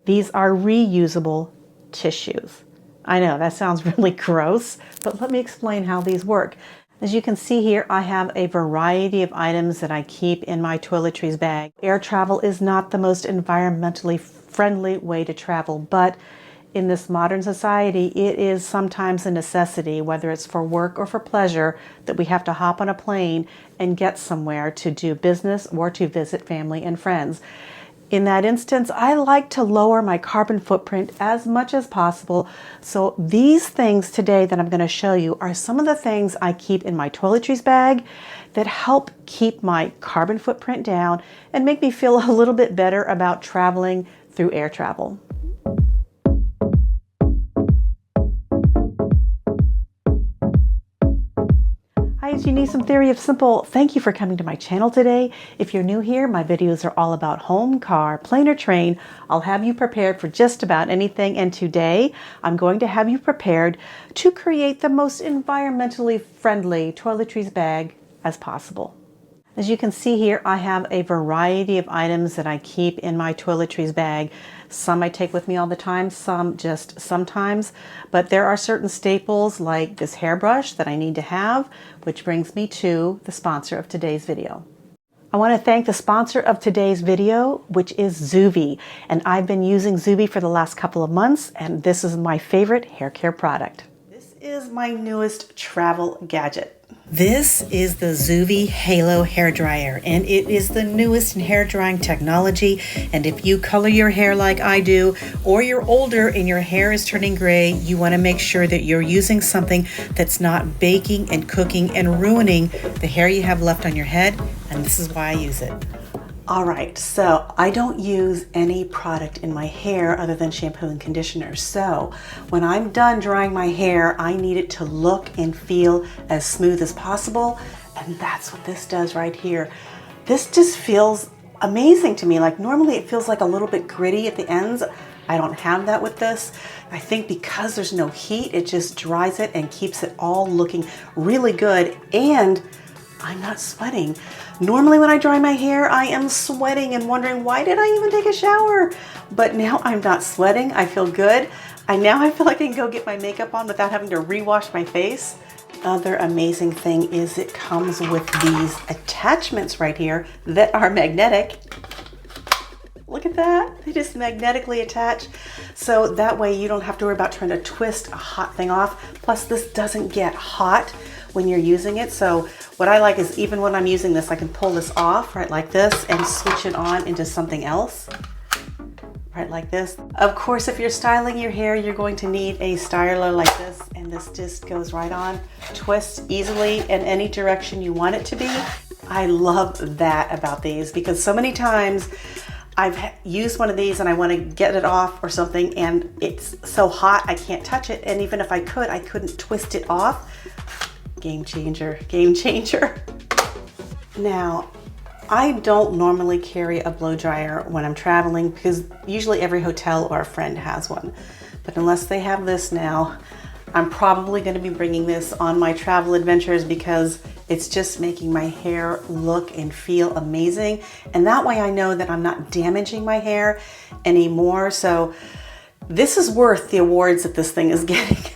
These are reusable tissues. I know that sounds really gross, but let me explain how these work. As you can see here, I have a variety of items that I keep in my toiletries bag. Air travel is not the most environmentally friendly way to travel, but in this modern society, it is sometimes a necessity, whether it's for work or for pleasure, that we have to hop on a plane and get somewhere to do business or to visit family and friends. In that instance, I like to lower my carbon footprint as much as possible. So these things today that I'm going to show you are some of the things I keep in my toiletries bag that help keep my carbon footprint down and make me feel a little bit better about traveling through air travel. Hi, it's Unique Theory of Simple. Thank you for coming to my channel today. If you're new here, my videos are all about home, car, plane, or train. I'll have you prepared for just about anything, and today I'm going to have you prepared to create the most environmentally friendly toiletries bag as possible. As you can see here, I have a variety of items that I keep in my toiletries bag. Some I take with me all the time, some just sometimes, but there are certain staples like this hairbrush that I need to have, which brings me to the sponsor of today's video. I want to thank the sponsor of today's video, which is Zuvi, and I've been using Zuvi for the last couple of months, and this is my favorite hair care product. This is my newest travel gadget. This is the Zuvi Halo hair dryer, and it is the newest in hair drying technology. And if you color your hair like I do, or you're older and your hair is turning gray, you want to make sure that you're using something that's not baking and cooking and ruining the hair you have left on your head, and this is why I use it. All right, so I don't use any product in my hair other than shampoo and conditioner. So when I'm done drying my hair, I need it to look and feel as smooth as possible. And that's what this does right here. This just feels amazing to me. Like normally it feels like a little bit gritty at the ends. I don't have that with this. I think because there's no heat, it just dries it and keeps it all looking really good. And I'm not sweating. Normally when I dry my hair, I am sweating and wondering, why did I even take a shower? But now I'm not sweating. I feel good. Now I feel like I can go get my makeup on without having to rewash my face. Other amazing thing is it comes with these attachments right here that are magnetic. Look at that. They just magnetically attach. So that way you don't have to worry about trying to twist a hot thing off. Plus this doesn't get hot when you're using it. So what I like is even when I'm using this, I can pull this off right like this and switch it on into something else. Right like this. Of course, if you're styling your hair, you're going to need a styler like this, and this just goes right on, twists easily in any direction you want it to be. I love that about these because so many times I've used one of these and I want to get it off or something and it's so hot I can't touch it, and even if I could, I couldn't twist it off. Game changer, game changer. Now, I don't normally carry a blow dryer when I'm traveling because usually every hotel or a friend has one. But unless they have this now, I'm probably going to be bringing this on my travel adventures because it's just making my hair look and feel amazing. And that way I know that I'm not damaging my hair anymore. So this is worth the awards that this thing is getting.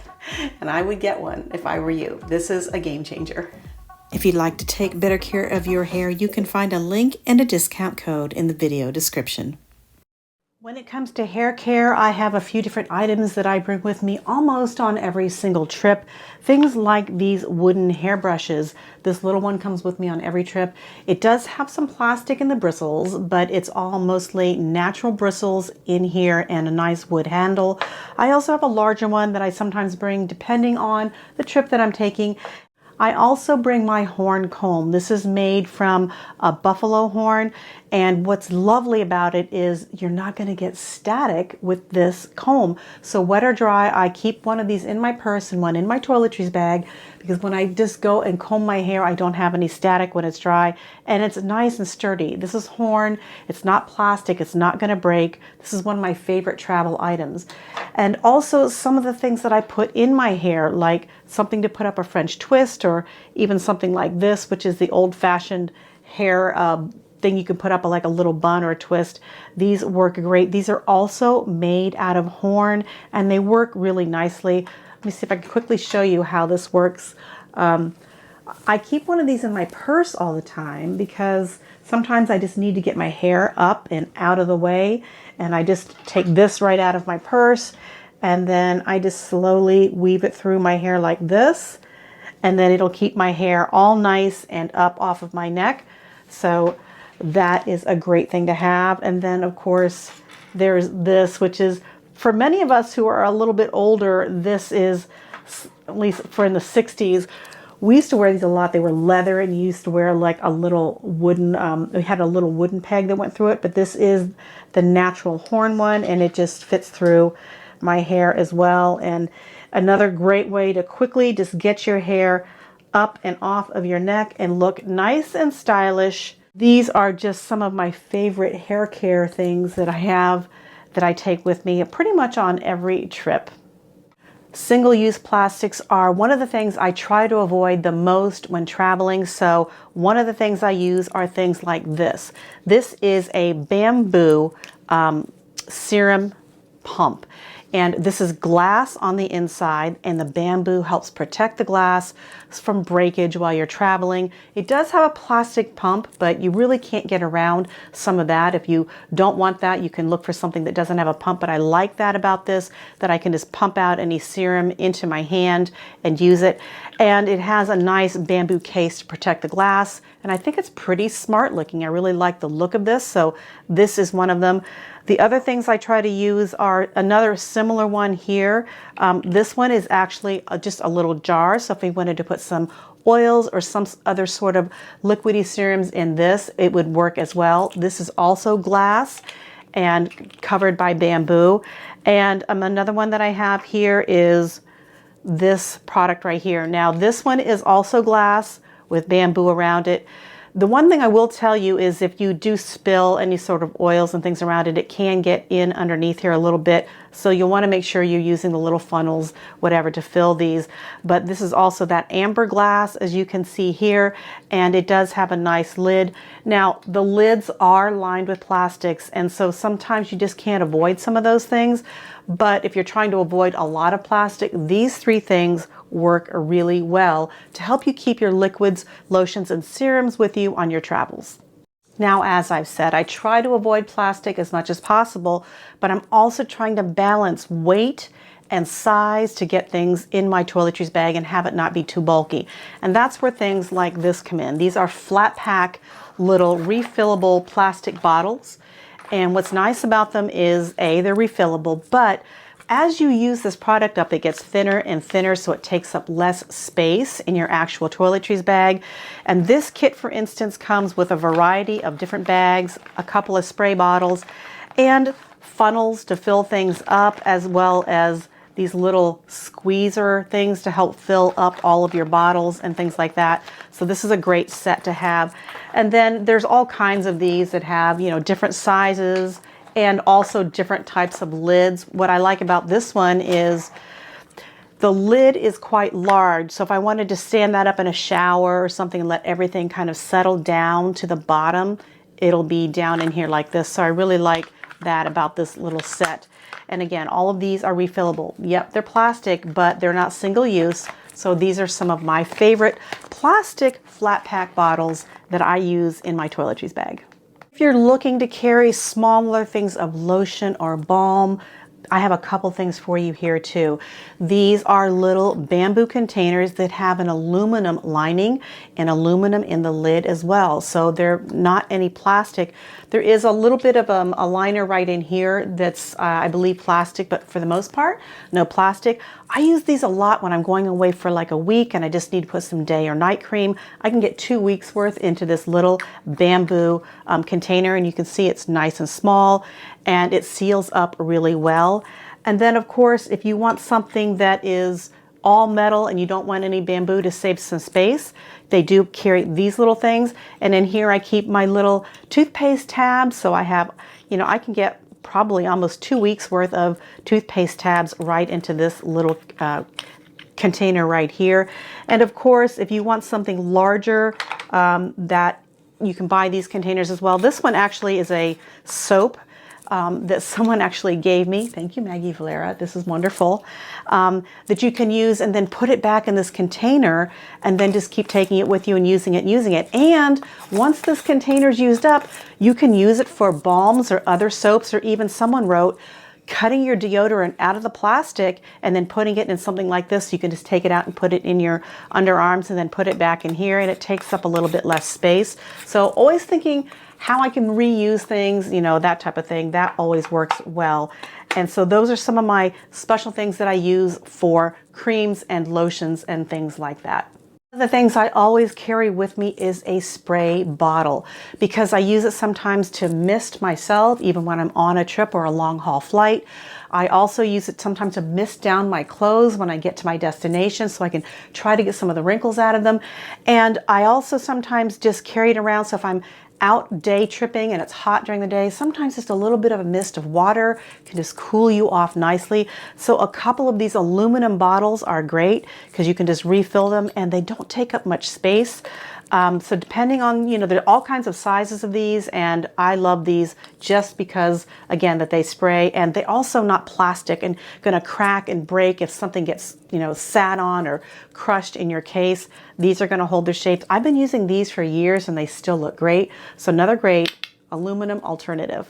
And I would get one if I were you. This is a game changer. If you'd like to take better care of your hair, you can find a link and a discount code in the video description. When it comes to hair care, I have a few different items that I bring with me almost on every single trip. Things like these wooden hairbrushes. This little one comes with me on every trip. It does have some plastic in the bristles, but it's all mostly natural bristles in here and a nice wood handle. I also have a larger one that I sometimes bring depending on the trip that I'm taking. I also bring my horn comb. This is made from a buffalo horn, and what's lovely about it is you're not going to get static with this comb. So wet or dry, I keep one of these in my purse and one in my toiletries bag because when I just go and comb my hair, I don't have any static when it's dry, and it's nice and sturdy. This is horn. It's not plastic. It's not going to break. This is one of my favorite travel items. And also some of the things that I put in my hair, like something to put up a French twist, or even something like this, which is the old-fashioned hair thing you can put up like a little bun or a twist. These work great. These are also made out of horn and they work really nicely. Let me see if I can quickly show you how this works. I keep one of these in my purse all the time because sometimes I just need to get my hair up and out of the way, and I just take this right out of my purse and then I just slowly weave it through my hair like this, and then it'll keep my hair all nice and up off of my neck. So that is a great thing to have. And then of course there's this, which is for many of us who are a little bit older, this is, at least for in the 60s, we used to wear these a lot. They were leather, and you used to wear like a little wooden, it had a little wooden peg that went through it, but this is the natural horn one, and it just fits through my hair as well. And another great way to quickly just get your hair up and off of your neck and look nice and stylish. These are just some of my favorite hair care things that I have, that I take with me pretty much on every trip. Single-use plastics are one of the things I try to avoid the most when traveling. So one of the things I use are things like this. This is a bamboo serum pump. And this is glass on the inside, and the bamboo helps protect the glass from breakage while you're traveling. It does have a plastic pump, but you really can't get around some of that. If you don't want that, you can look for something that doesn't have a pump, but I like that about this, that I can just pump out any serum into my hand and use it. And it has a nice bamboo case to protect the glass, and I think it's pretty smart looking. I really like the look of this, so this is one of them. The other things I try to use are another similar one here. This one is actually just a little jar, so if we wanted to put some oils or some other sort of liquidy serums in this, it would work as well. This is also glass and covered by bamboo. And another one that I have here is this product right here. Now this one is also glass with bamboo around it. The one thing I will tell you is if you do spill any sort of oils and things around it, it can get in underneath here a little bit. So you'll want to make sure you're using the little funnels, whatever, to fill these. But this is also that amber glass, as you can see here, and it does have a nice lid. Now, the lids are lined with plastics, and so sometimes you just can't avoid some of those things. But if you're trying to avoid a lot of plastic, these three things work really well to help you keep your liquids, lotions, and serums with you on your travels. Now, as I've said, I try to avoid plastic as much as possible, but I'm also trying to balance weight and size to get things in my toiletries bag and have it not be too bulky. And that's where things like this come in. These are flat pack little refillable plastic bottles. And what's nice about them is they're refillable, but as you use this product up, it gets thinner and thinner, so it takes up less space in your actual toiletries bag. And this kit, for instance, comes with a variety of different bags, a couple of spray bottles, and funnels to fill things up, as well as these little squeezer things to help fill up all of your bottles and things like that. So this is a great set to have. And then there's all kinds of these that have, you know, different sizes and also different types of lids. What I like about this one is the lid is quite large. So if I wanted to stand that up in a shower or something and let everything kind of settle down to the bottom, it'll be down in here like this. So I really like that about this little set. And again, all of these are refillable. Yep, they're plastic, but they're not single use. So these are some of my favorite plastic flat pack bottles that I use in my toiletries bag. If you're looking to carry smaller things of lotion or balm, I have a couple things for you here too. These are little bamboo containers that have an aluminum lining and aluminum in the lid as well. So they're not any plastic. There is a little bit of a liner right in here that's, I believe, plastic, but for the most part, no plastic. I use these a lot when I'm going away for like a week and I just need to put some day or night cream. I can get 2 weeks worth into this little bamboo container, and you can see it's nice and small and it seals up really well. And then of course, if you want something that is all metal and you don't want any bamboo to save some space, they do carry these little things. And in here I keep my little toothpaste tabs. So I have, you know, I can get probably almost 2 weeks worth of toothpaste tabs right into this little container right here. And of course, if you want something larger that you can buy these containers as well. This one actually is a soap that someone actually gave me. Thank you, Maggie Valera. This is wonderful. That you can use and then put it back in this container and then just keep taking it with you and using it and using it. And once this container is used up, you can use it for balms or other soaps, or even someone wrote, cutting your deodorant out of the plastic and then putting it in something like this. You can just take it out and put it in your underarms and then put it back in here, and it takes up a little bit less space. So always thinking how I can reuse things, you know, that type of thing, that always works well. And so those are some of my special things that I use for creams and lotions and things like that. One of the things I always carry with me is a spray bottle, because I use it sometimes to mist myself, even when I'm on a trip or a long haul flight. I also use it sometimes to mist down my clothes when I get to my destination, so I can try to get some of the wrinkles out of them. And I also sometimes just carry it around, so if I'm out day tripping and it's hot during the day, sometimes just a little bit of a mist of water can just cool you off nicely. So a couple of these aluminum bottles are great because you can just refill them and they don't take up much space. So depending on, you know, there are all kinds of sizes of these, and I love these just because, again, that they spray, and they also not plastic and gonna crack and break if something gets, you know, sat on or crushed in your case. These are gonna hold their shapes. I've been using these for years and they still look great. So another great aluminum alternative.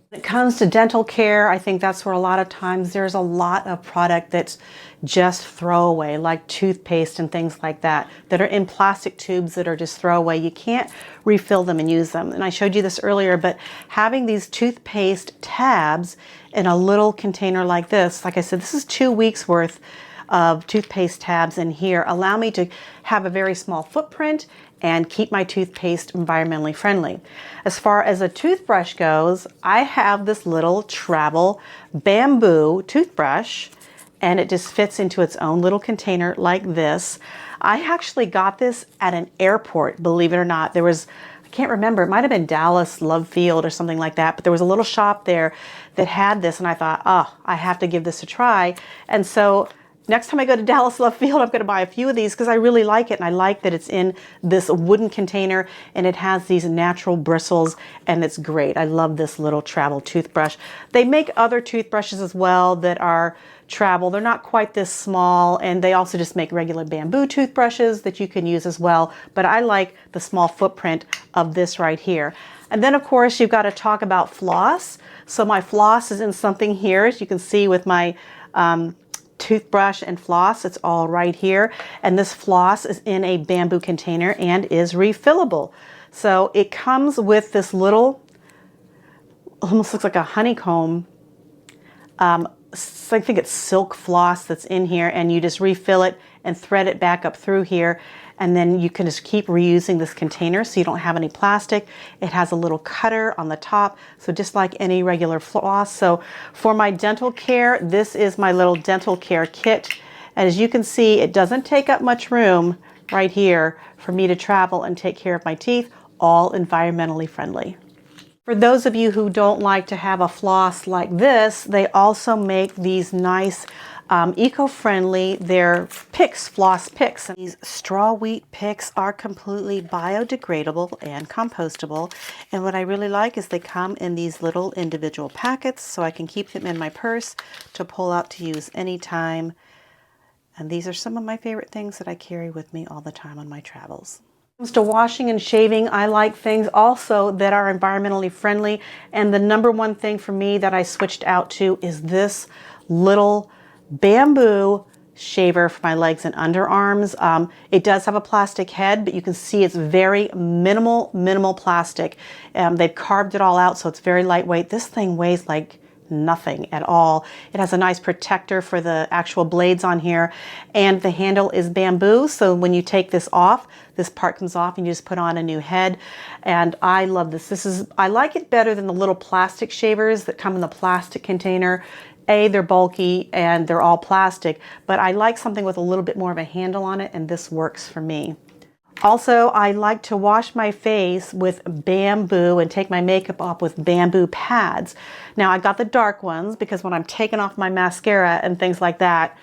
When it comes to dental care, I think that's where a lot of times there's a lot of product that's just throwaway, like toothpaste and things like that, that are in plastic tubes that are just throwaway. You can't refill them and use them. And I showed you this earlier, but having these toothpaste tabs in a little container like this, like I said, this is 2 weeks worth of toothpaste tabs in here, allow me to have a very small footprint and keep my toothpaste environmentally friendly. As far as a toothbrush goes, I have this little travel bamboo toothbrush, and it just fits into its own little container like this. I actually got this at an airport, believe it or not. There was, I can't remember, it might have been Dallas Love Field or something like that, but there was a little shop there that had this, and I thought, oh, I have to give this a try. And so next time I go to Dallas Love Field, I'm going to buy a few of these because I really like it, and I like that it's in this wooden container and it has these natural bristles, and it's great. I love this little travel toothbrush. They make other toothbrushes as well that are travel. They're not quite this small, and they also just make regular bamboo toothbrushes that you can use as well, but I like the small footprint of this right here. And then of course you've got to talk about floss. So my floss is in something here, as you can see with my toothbrush and floss. It's all right here, and this floss is in a bamboo container and is refillable. So it comes with this little, almost looks like a honeycomb, I think it's silk floss that's in here, and you just refill it and thread it back up through here, and then you can just keep reusing this container so you don't have any plastic. It has a little cutter on the top, so just like any regular floss. So for my dental care, this is my little dental care kit. And as you can see, it doesn't take up much room right here for me to travel and take care of my teeth, all environmentally friendly. For those of you who don't like to have a floss like this, they also make these nice eco-friendly, they're picks, floss picks. And these straw wheat picks are completely biodegradable and compostable. And what I really like is they come in these little individual packets, so I can keep them in my purse to pull out to use anytime. And these are some of my favorite things that I carry with me all the time on my travels. When it comes to washing and shaving, I like things also that are environmentally friendly. And the number one thing for me that I switched out to is this little bamboo shaver for my legs and underarms. It does have a plastic head, but you can see it's very minimal plastic. They've carved it all out, so it's very lightweight. This thing weighs like nothing at all. It has a nice protector for the actual blades on here, and the handle is bamboo, so when you take this off, this part comes off and you just put on a new head. And I love this. I like it better than the little plastic shavers that come in the plastic container. They're bulky and they're all plastic, but I like something with a little bit more of a handle on it, and this works for me. Also, I like to wash my face with bamboo and take my makeup off with bamboo pads. Now, I got the dark ones because when I'm taking off my mascara and things like that,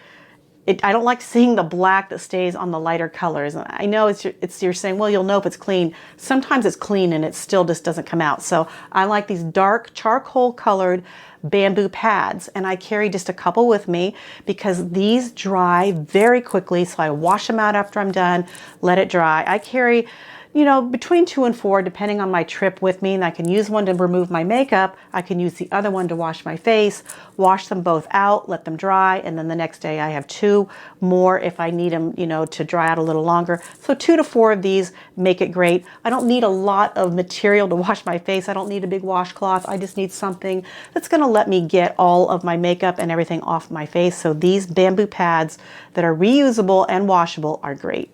I don't like seeing the black that stays on the lighter colors. And I know you're saying, well, you'll know if it's clean. Sometimes it's clean and it still just doesn't come out. So I like these dark charcoal colored bamboo pads, and I carry just a couple with me because these dry very quickly. So I wash them out after I'm done, let it dry. I carry, you know, between 2 and 4 depending on my trip with me, and I can use one to remove my makeup. I can use the other one to wash my face, wash them both out, let them dry, and then the next day I have 2 more if I need them, you know, to dry out a little longer. So 2 to 4 of these make it great. I don't need a lot of material to wash my face. I don't need a big washcloth. I just need something that's going to let me get all of my makeup and everything off my face. So these bamboo pads that are reusable and washable are great.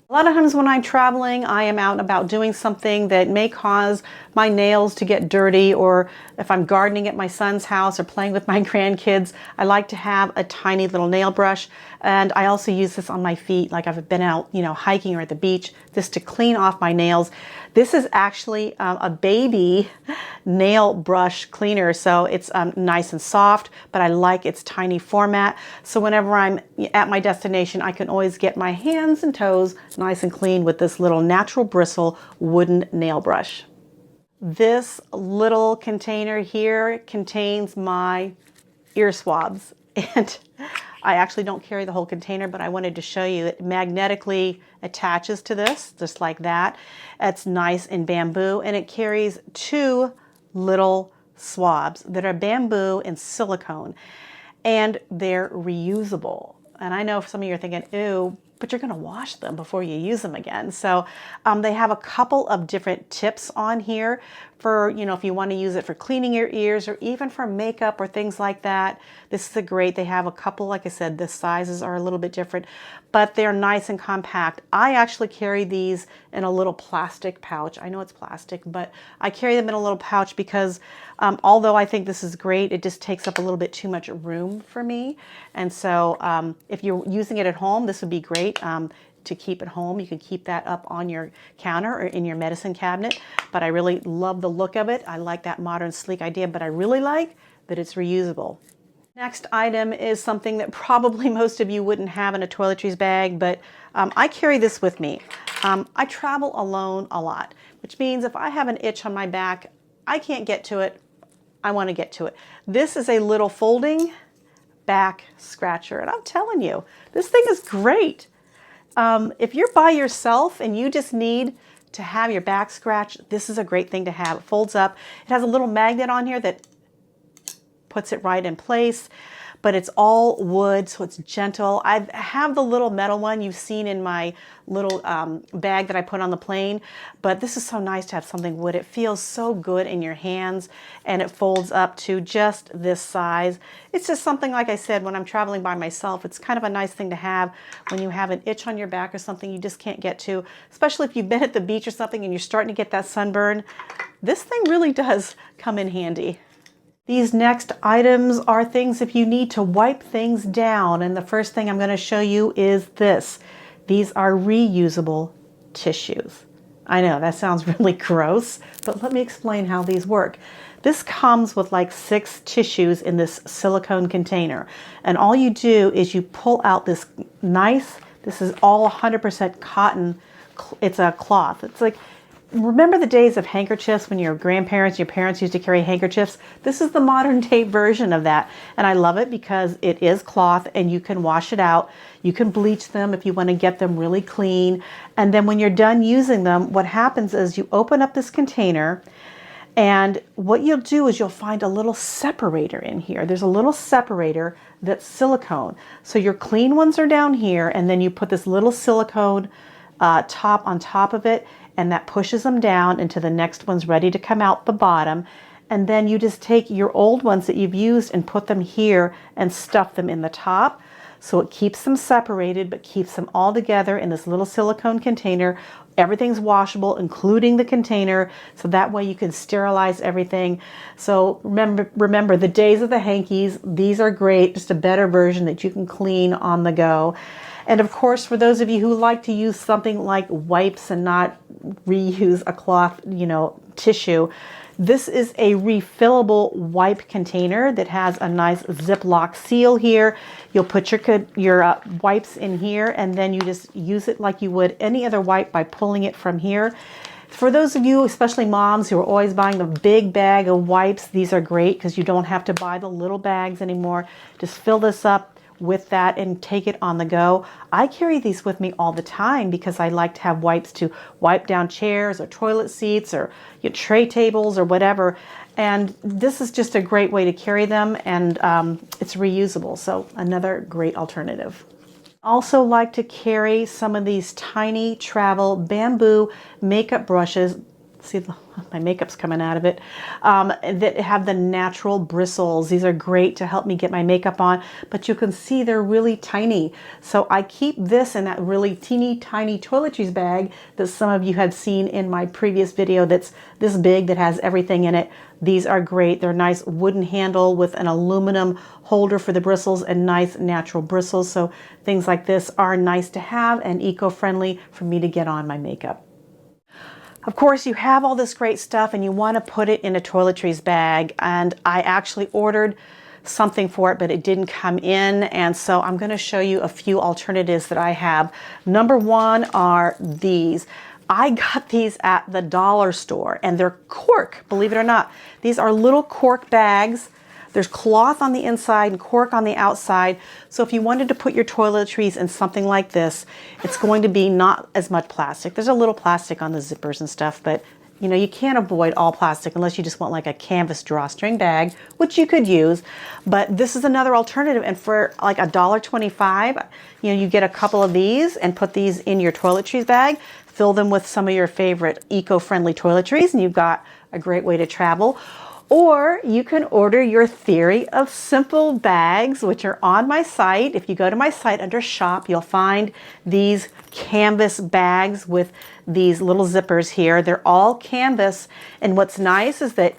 A lot of times when I'm traveling, I am out and about doing something that may cause my nails to get dirty, or if I'm gardening at my son's house or playing with my grandkids, I like to have a tiny little nail brush. And I also use this on my feet, like I've been out, you know, hiking or at the beach, just to clean off my nails. This is actually a baby nail brush cleaner, so it's nice and soft, but I like its tiny format. So whenever I'm at my destination, I can always get my hands and toes nice and clean with this little natural bristle wooden nail brush. This little container here contains my ear swabs, and I actually don't carry the whole container, but I wanted to show you it magnetically attaches to this, just like that. It's nice in bamboo, and it carries 2 little swabs that are bamboo and silicone, and they're reusable. And I know some of you are thinking, ew, but you're going to wash them before you use them again. So they have a couple of different tips on here for, you know, if you want to use it for cleaning your ears or even for makeup or things like that. This is great. They have a couple, like I said, the sizes are a little bit different, but they're nice and compact. I actually carry these in a little plastic pouch. I know it's plastic, but I carry them in a little pouch because although I think this is great, it just takes up a little bit too much room for me. And so if you're using it at home, this would be great. To keep at home, you can keep that up on your counter or in your medicine cabinet, but I really love the look of it. I like that modern sleek idea, but I really like that it's reusable. Next item is something that probably most of you wouldn't have in a toiletries bag, but I carry this with me. I travel alone a lot, which means if I have an itch on my back, I can't get to it, I want to get to it. This is a little folding back scratcher, and I'm telling you, this thing is great. If you're by yourself and you just need to have your back scratched, this is a great thing to have. It folds up. It has a little magnet on here that puts it right in place, but it's all wood, so it's gentle. I have the little metal one you've seen in my little bag that I put on the plane, but this is so nice to have something wood. It feels so good in your hands, and it folds up to just this size. It's just something, like I said, when I'm traveling by myself, it's kind of a nice thing to have when you have an itch on your back or something you just can't get to, especially if you've been at the beach or something and you're starting to get that sunburn. This thing really does come in handy. These next items are things if you need to wipe things down, and the first thing I'm going to show you is this. These are reusable tissues. I know that sounds really gross, but let me explain how these work. This comes with like 6 tissues in this silicone container, and all you do is you pull out this nice, this is all 100% cotton, it's a cloth. It's like, remember the days of handkerchiefs when your grandparents, your parents used to carry handkerchiefs? This is the modern day version of that. And I love it because it is cloth and you can wash it out. You can bleach them if you want to get them really clean. And then when you're done using them, what happens is you open up this container, and what you'll do is you'll find a little separator in here. There's a little separator that's silicone. So your clean ones are down here, and then you put this little silicone top on top of it, and that pushes them down into the next ones ready to come out the bottom. And then you just take your old ones that you've used and put them here and stuff them in the top. So it keeps them separated, but keeps them all together in this little silicone container. Everything's washable, including the container, so that way you can sterilize everything. So remember the days of the hankies, these are great, just a better version that you can clean on the go. And of course, for those of you who like to use something like wipes and not reuse a cloth, tissue, this is a refillable wipe container that has a nice Ziploc seal here. You'll put your wipes in here, and then you just use it like you would any other wipe by pulling it from here. For those of you, especially moms, who are always buying the big bag of wipes, these are great because you don't have to buy the little bags anymore. Just fill this up with that and take it on the go. I carry these with me all the time because I like to have wipes to wipe down chairs or toilet seats or tray tables or whatever. And this is just a great way to carry them, and it's reusable. So another great alternative. Also like to carry some of these tiny travel bamboo makeup brushes. See, my makeup's coming out of it, that have the natural bristles. These are great to help me get my makeup on, but you can see they're really tiny. So I keep this in that really teeny tiny toiletries bag that some of you had seen in my previous video that's this big, that has everything in it. These are great. They're a nice wooden handle with an aluminum holder for the bristles and nice natural bristles. So things like this are nice to have and eco-friendly for me to get on my makeup. Of course, you have all this great stuff and you want to put it in a toiletries bag, and I actually ordered something for it, but it didn't come in, and so I'm going to show you a few alternatives that I have. Number one are these. I got these at the dollar store, and they're cork, believe it or not. These are little cork bags. There's cloth on the inside and cork on the outside. So if you wanted to put your toiletries in something like this, it's going to be not as much plastic. There's a little plastic on the zippers and stuff, but you can't avoid all plastic unless you just want like a canvas drawstring bag, which you could use. But this is another alternative, and for like $1.25, you get a couple of these and put these in your toiletries bag, fill them with some of your favorite eco-friendly toiletries, and you've got a great way to travel. Or you can order your Theroy of Simple bags, which are on my site. If you go to my site under shop, you'll find these canvas bags with these little zippers here. They're all canvas, and what's nice is that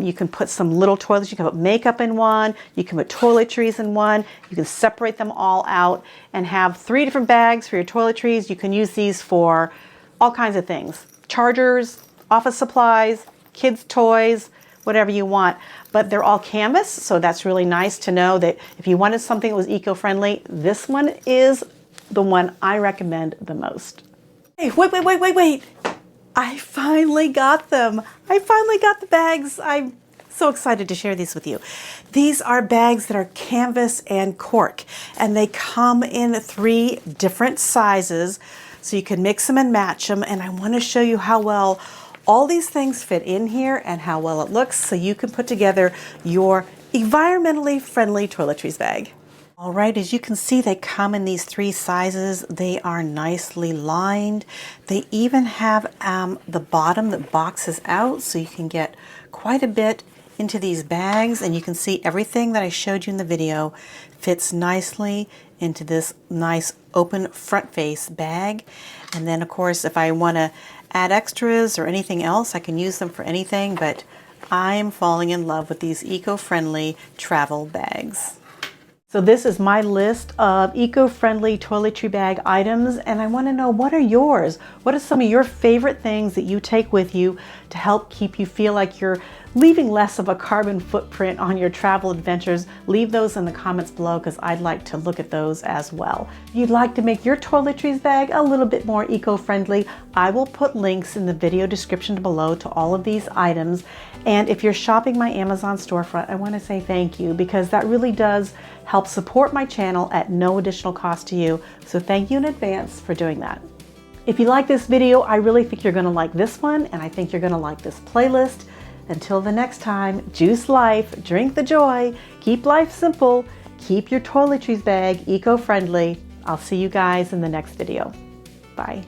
you can put some little toiletries. You can put makeup in one, you can put toiletries in one, you can separate them all out and have 3 different bags for your toiletries. You can use these for all kinds of things. Chargers, office supplies, kids' toys, whatever you want. But they're all canvas, so that's really nice to know that if you wanted something that was eco-friendly, this one is the one I recommend the most. Hey, wait. I finally got them. I finally got the bags. I'm so excited to share these with you. These are bags that are canvas and cork, and they come in 3 different sizes, so you can mix them and match them. And I want to show you how well all these things fit in here and how well it looks, so you can put together your environmentally friendly toiletries bag. All right, as you can see, they come in these 3 sizes. They are nicely lined. They even have the bottom that boxes out, so you can get quite a bit into these bags, and you can see everything that I showed you in the video fits nicely into this nice open front face bag. And then of course, if I want to add extras or anything else, I can use them for anything, but I'm falling in love with these eco-friendly travel bags. So this is my list of eco-friendly toiletry bag items, and I want to know, what are yours? What are some of your favorite things that you take with you to help keep you feel like you're leaving less of a carbon footprint on your travel adventures? Leave those in the comments below, because I'd like to look at those as well. If you'd like to make your toiletries bag a little bit more eco-friendly, I will put links in the video description below to all of these items. And if you're shopping my Amazon storefront, I want to say thank you, because that really does help support my channel at no additional cost to you. So thank you in advance for doing that. If you like this video, I really think you're going to like this one, and I think you're going to like this playlist. Until the next time, juice life, drink the joy, keep life simple, keep your toiletries bag eco-friendly. I'll see you guys in the next video. Bye.